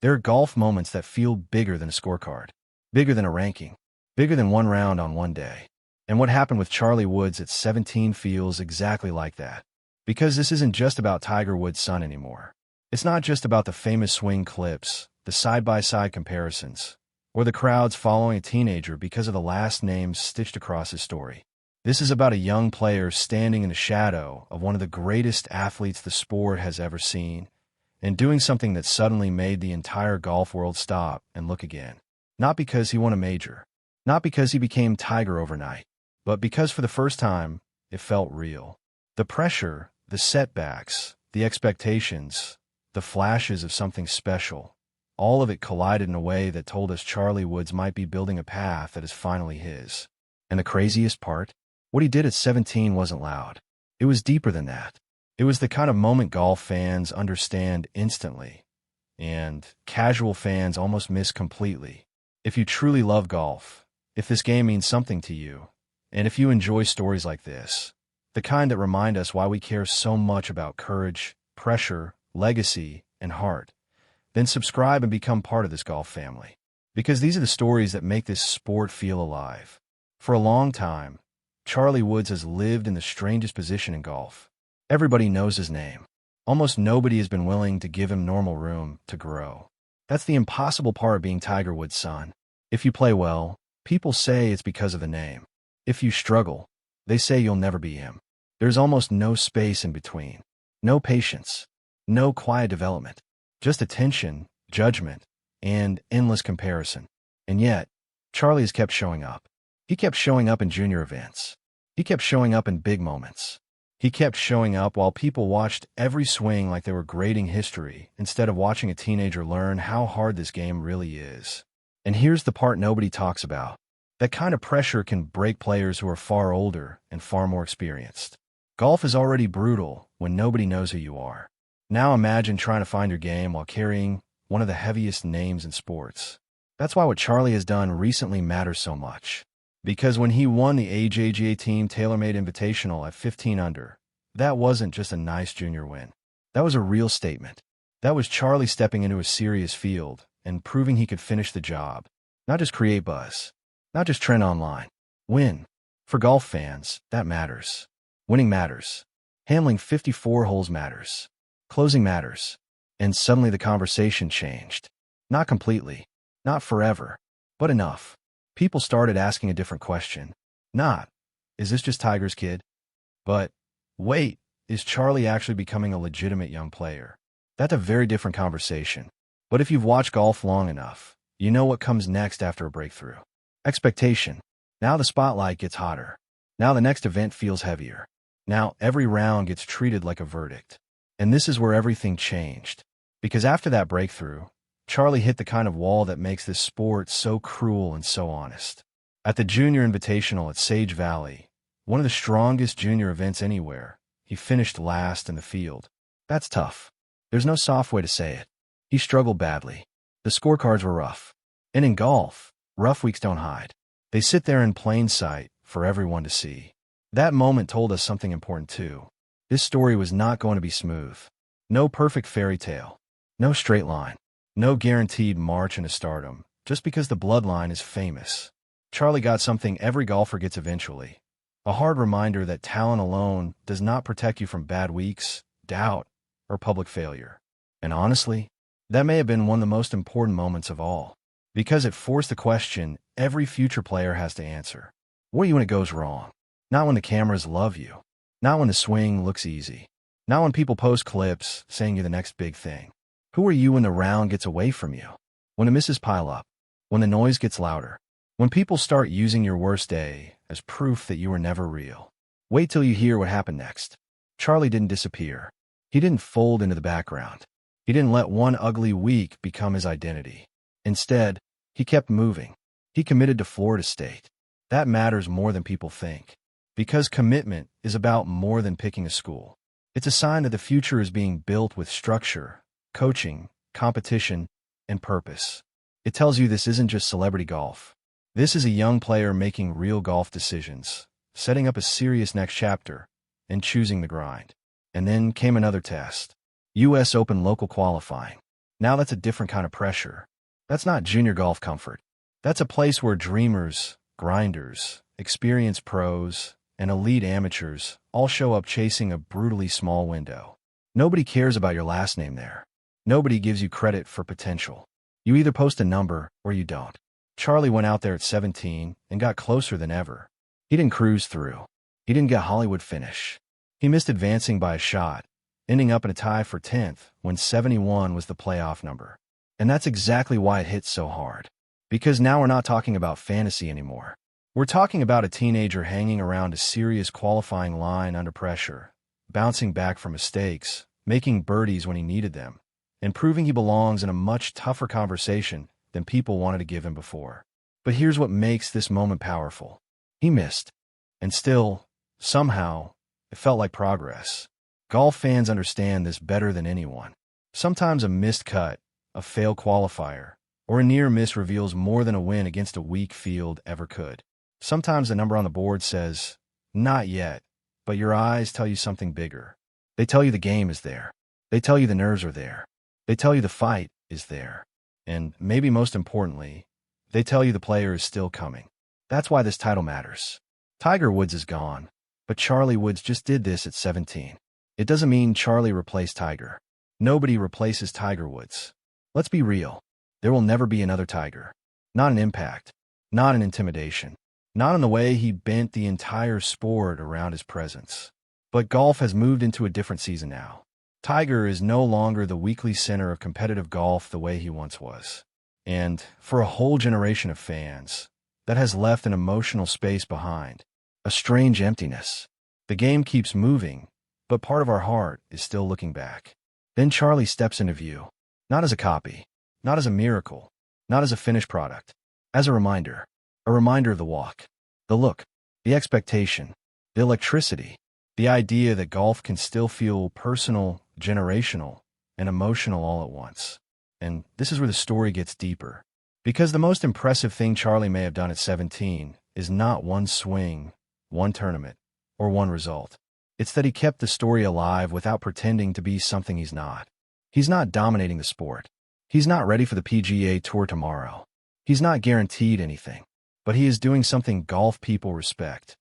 There are golf moments that feel bigger than a scorecard, bigger than a ranking, bigger than one round on one day. And what happened with Charlie Woods at 17 feels exactly like that. Because this isn't just about Tiger Woods' son anymore. It's not just about the famous swing clips, the side-by-side comparisons, or the crowds following a teenager because of the last names stitched across his story. This is about a young player standing in the shadow of one of the greatest athletes the sport has ever seen, and doing something that suddenly made the entire golf world stop and look again. Not because he won a major, not because he became Tiger overnight, but because for the first time, it felt real. The pressure, the setbacks, the expectations, the flashes of something special, all of it collided in a way that told us Charlie Woods might be building a path that is finally his. And the craziest part? What he did at 17 wasn't loud. It was deeper than that. It was the kind of moment golf fans understand instantly, and casual fans almost miss completely. If you truly love golf, if this game means something to you, and if you enjoy stories like this, the kind that remind us why we care so much about courage, pressure, legacy, and heart, then subscribe and become part of this golf family. Because these are the stories that make this sport feel alive. For a long time, Charlie Woods has lived in the strangest position in golf. Everybody knows his name. Almost nobody has been willing to give him normal room to grow. That's the impossible part of being Tiger Woods' son. If you play well, people say it's because of the name. If you struggle, they say you'll never be him. There's almost no space in between. No patience. No quiet development. Just attention, judgment, and endless comparison. And yet, Charlie has kept showing up. He kept showing up in junior events. He kept showing up in big moments. He kept showing up while people watched every swing like they were grading history instead of watching a teenager learn how hard this game really is. And here's the part nobody talks about. That kind of pressure can break players who are far older and far more experienced. Golf is already brutal when nobody knows who you are. Now imagine trying to find your game while carrying one of the heaviest names in sports. That's why what Charlie has done recently matters so much. Because when he won the AJGA Team TaylorMade Invitational at 15 under, that wasn't just a nice junior win. That was a real statement. That was Charlie stepping into a serious field and proving he could finish the job. Not just create buzz. Not just trend online. Win. For golf fans, that matters. Winning matters. Handling 54 holes matters. Closing matters. And suddenly the conversation changed. Not completely. Not forever. But enough. People started asking a different question. Not, is this just Tiger's kid? But, wait, is Charlie actually becoming a legitimate young player? That's a very different conversation. But if you've watched golf long enough, you know what comes next after a breakthrough. Expectation. Now the spotlight gets hotter. Now the next event feels heavier. Now every round gets treated like a verdict. And this is where everything changed. Because after that breakthrough, Charlie hit the kind of wall that makes this sport so cruel and so honest. At the Junior Invitational at Sage Valley, one of the strongest junior events anywhere, he finished last in the field. That's tough. There's no soft way to say it. He struggled badly. The scorecards were rough. And in golf, rough weeks don't hide. They sit there in plain sight for everyone to see. That moment told us something important too. This story was not going to be smooth. No perfect fairy tale. No straight line. No guaranteed march into stardom, just because the bloodline is famous. Charlie got something every golfer gets eventually. A hard reminder that talent alone does not protect you from bad weeks, doubt, or public failure. And honestly, that may have been one of the most important moments of all. Because it forced the question every future player has to answer. What are you when it goes wrong? Not when the cameras love you. Not when the swing looks easy. Not when people post clips saying you're the next big thing. Who are you when the round gets away from you? When the misses pile up? When the noise gets louder? When people start using your worst day as proof that you were never real? Wait till you hear what happened next. Charlie didn't disappear. He didn't fold into the background. He didn't let one ugly week become his identity. Instead, he kept moving. He committed to Florida State. That matters more than people think. Because commitment is about more than picking a school. It's a sign that the future is being built with structure, coaching, competition, and purpose. It tells you this isn't just celebrity golf. This is a young player making real golf decisions, setting up a serious next chapter, and choosing the grind. And then came another test. U.S. Open local qualifying. Now that's a different kind of pressure. That's not junior golf comfort. That's a place where dreamers, grinders, experienced pros, and elite amateurs all show up chasing a brutally small window. Nobody cares about your last name there. Nobody gives you credit for potential. You either post a number or you don't. Charlie went out there at 17 and got closer than ever. He didn't cruise through. He didn't get Hollywood finish. He missed advancing by a shot, ending up in a tie for 10th when 71 was the playoff number. And that's exactly why it hits so hard. Because now we're not talking about fantasy anymore. We're talking about a teenager hanging around a serious qualifying line under pressure, bouncing back from mistakes, making birdies when he needed them, and proving he belongs in a much tougher conversation than people wanted to give him before. But here's what makes this moment powerful. He missed. And still, somehow, it felt like progress. Golf fans understand this better than anyone. Sometimes a missed cut, a failed qualifier, or a near miss reveals more than a win against a weak field ever could. Sometimes the number on the board says, not yet, but your eyes tell you something bigger. They tell you the game is there. They tell you the nerves are there. They tell you the fight is there. And maybe most importantly, they tell you the player is still coming. That's why this title matters. Tiger Woods is gone, but Charlie Woods just did this at 17. It doesn't mean Charlie replaced Tiger. Nobody replaces Tiger Woods. Let's be real. There will never be another Tiger. Not an impact. Not an intimidation. Not in the way he bent the entire sport around his presence. But golf has moved into a different season now. Tiger is no longer the weekly center of competitive golf the way he once was. And for a whole generation of fans, that has left an emotional space behind. A strange emptiness. The game keeps moving, but part of our heart is still looking back. Then Charlie steps into view. Not as a copy. Not as a miracle. Not as a finished product. As a reminder. A reminder of the walk. The look. The expectation. The electricity. The idea that golf can still feel personal, generational, and emotional all at once. And this is where the story gets deeper. Because the most impressive thing Charlie may have done at 17 is not one swing, one tournament, or one result. It's that he kept the story alive without pretending to be something he's not. He's not dominating the sport. He's not ready for the PGA Tour tomorrow. He's not guaranteed anything. But he is doing something golf people respect.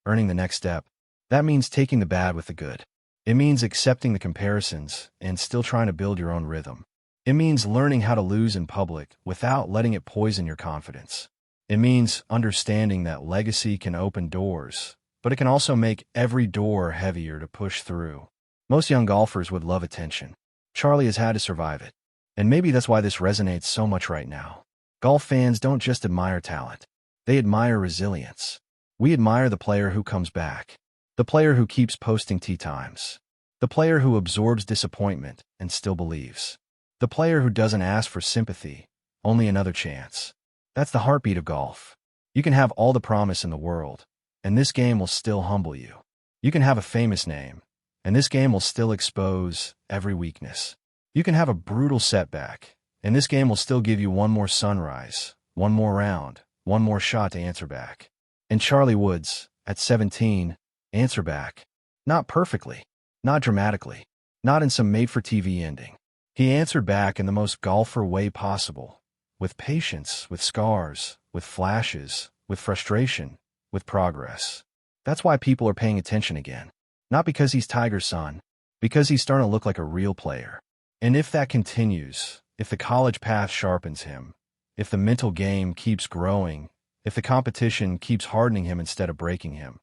Earning the next step. That means taking the bad with the good. It means accepting the comparisons and still trying to build your own rhythm. It means learning how to lose in public without letting it poison your confidence. It means understanding that legacy can open doors, but it can also make every door heavier to push through. Most young golfers would love attention. Charlie has had to survive it. And maybe that's why this resonates so much right now. Golf fans don't just admire talent. They admire resilience. We admire the player who comes back. The player who keeps posting tee times. The player who absorbs disappointment and still believes. The player who doesn't ask for sympathy, only another chance. That's the heartbeat of golf. You can have all the promise in the world, and this game will still humble you. You can have a famous name, and this game will still expose every weakness. You can have a brutal setback, and this game will still give you one more sunrise, one more round, one more shot to answer back. And Charlie Woods, at 17, answer back. Not perfectly, not dramatically, not in some made-for-TV ending. He answered back in the most golfer way possible, with patience, with scars, with flashes, with frustration, with progress. That's why people are paying attention again. Not because he's Tiger's son, because he's starting to look like a real player. And if that continues, if the college path sharpens him, if the mental game keeps growing, if the competition keeps hardening him instead of breaking him,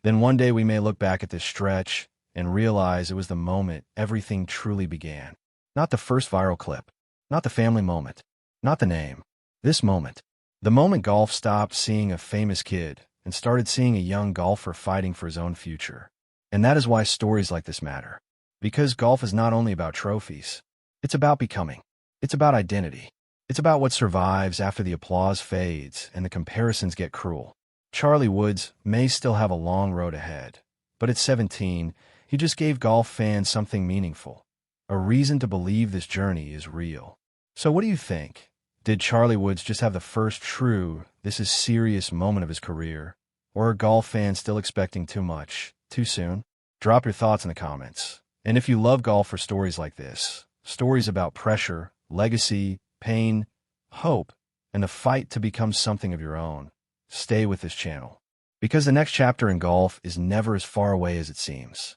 then one day we may look back at this stretch and realize it was the moment everything truly began. Not the first viral clip, not the family moment, not the name. This moment. The moment golf stopped seeing a famous kid and started seeing a young golfer fighting for his own future. And that is why stories like this matter. Because golf is not only about trophies. It's about becoming. It's about identity. It's about what survives after the applause fades and the comparisons get cruel. Charlie Woods may still have a long road ahead, but at 17, he just gave golf fans something meaningful. A reason to believe this journey is real. So what do you think? Did Charlie Woods just have the first true, this is serious moment of his career? Or are golf fans still expecting too much, too soon? Drop your thoughts in the comments. And if you love golf for stories like this, stories about pressure, legacy, pain, hope, and the fight to become something of your own. Stay with this channel, because the next chapter in golf is never as far away as it seems.